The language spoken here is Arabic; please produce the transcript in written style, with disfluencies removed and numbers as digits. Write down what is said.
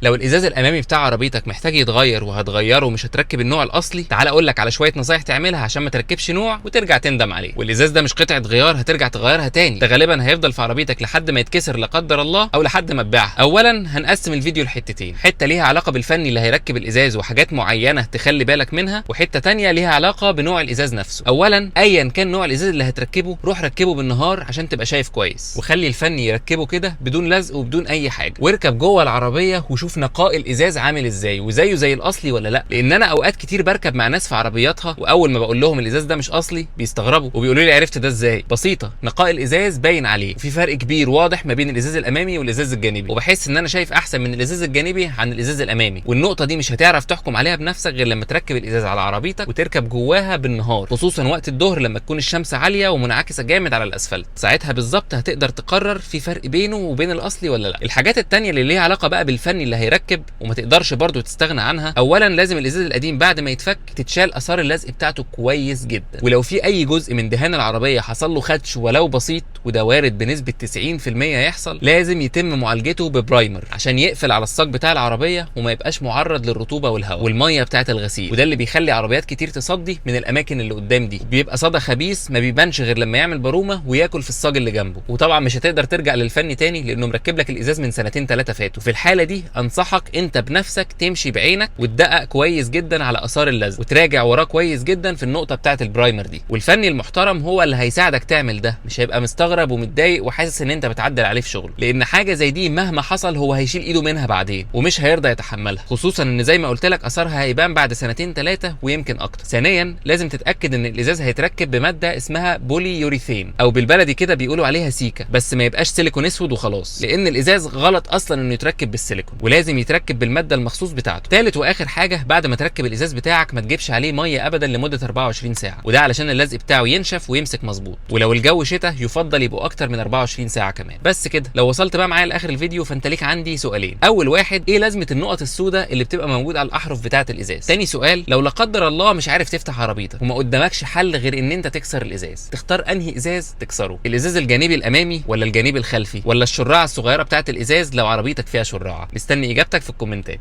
لو الازاز الامامي بتاع عربيتك محتاج يتغير وهتغيره ومش هتركب النوع الاصلي، تعال اقول لك على شويه نصايح تعملها عشان ما تركبش نوع وترجع تندم عليه. والازاز ده مش قطعه غيار هترجع تغيرها تاني، ده غالبا هيفضل في عربيتك لحد ما يتكسر لا قدر الله او لحد ما تبيعها. اولا هنقسم الفيديو لحتتين، حته ليها علاقه بالفني اللي هيركب الازاز وحاجات معينه تخلي بالك منها، وحته تانيه ليها علاقه بنوع الازاز نفسه. اولا ايا كان نوع الازاز اللي هتركبه، روح ركبه بالنهار عشان تبقى شايف كويس، وخلي الفني يركبه كده بدون لزق وبدون اي حاجه، واركب جوه العربيه وشوف نقاء الازاز عامل ازاي وزيه زي الاصلي ولا لا. لان انا اوقات كتير بركب مع ناس في عربياتها واول ما بقول لهم الازاز ده مش اصلي بيستغربوا وبيقولوا لي عرفت ده ازاي؟ بسيطه، نقاء الازاز باين عليه، وفي فرق كبير واضح ما بين الازاز الامامي والازاز الجانبي، وبحس ان انا شايف احسن من الازاز الجانبي عن الازاز الامامي. والنقطه دي مش هتعرف تحكم عليها بنفسك غير لما تركب الازاز على عربيتك وتركب جواها بالنهار، خصوصا وقت الظهر لما تكون الشمس عاليه ومنعكسه جامد على الاسفلت. ساعتها بالظبط هتقدر تقرر في فرق بينه وبين الاصلي ولا لا. الحاجات التانيه اللي ليها علاقه بقى بالفني اللي هيركب وما تقدرش برضو تستغنى عنها، اولا لازم الازاز القديم بعد ما يتفك تتشال اثار اللزق بتاعته كويس جدا، ولو في اي جزء من دهان العربيه حصل له خدش ولو بسيط، وده وارد بنسبه 90% يحصل، لازم يتم معالجته ببرايمر عشان يقفل على الصاج بتاع العربيه وما يبقاش معرض للرطوبه والهواء والميه بتاعه الغسيل، وده اللي بيخلي عربيات كتير تصدي من الاماكن اللي قدام دي. بيبقى صدى خبيث ما بيبانش غير لما يعمل برومه وياكل في الصاج اللي جنبه، وطبعا مش هتقدر ترجع للفني تاني لانه مركب لك الازاز من سنتين 3 فاتوا. في الحاله دي انصحك انت بنفسك تمشي بعينك وتدقق كويس جدا على اثار اللزق وتراجع وراه كويس جدا في النقطه بتاعه البرايمر دي، والفني المحترم هو اللي هيساعدك تعمل ده، مش هيبقى مستغرب ومتضايق وحاسس ان انت بتعدل عليه في شغله، لان حاجه زي دي مهما حصل هو هيشيل ايده منها بعدين ومش هيرضى يتحملها، خصوصا ان زي ما قلت لك اثرها هيبان بعد سنتين 3 ويمكن اكتر. ثانيا لازم تتاكد ان الازاز هيتركب بماده اسمها بولي يوريثين، او بالبلدي كده بيقولوا عليها سيكا، بس ما يبقاش سيليكون اسود وخلاص، لان الازاز غلط اصلا انه يتركب بالسيليكون، ولازم يتركب بالماده المخصوص بتاعته. ثالث واخر حاجه، بعد ما تركب الازاز بتاعك ما تجيبش عليه ميه ابدا لمده 24 ساعه، وده علشان اللزق بتاعه ينشف ويمسك مظبوط، ولو الجو شتاء يفضل يبقوا اكتر من 24 ساعه كمان. بس كده، لو وصلت بقى معايا لاخر الفيديو فانت ليك عندي سؤالين. اول واحد، ايه لازمه النقط السوداء اللي بتبقى موجوده على الاحرف بتاعه الازاز؟ ثاني سؤال، لو لا قدر الله مش عارف تفتح عربيتك وما قدامكش حل غير ان انت تكسر الازاز، تختار انهي ازاز تكسره؟ الازاز الجانبي الامامي ولا الجانبي الخلفي ولا الشراعه الصغيره بتاعه الازاز لو عربيتك فيها شراعه؟ مستني اجابتك في الكومنتات.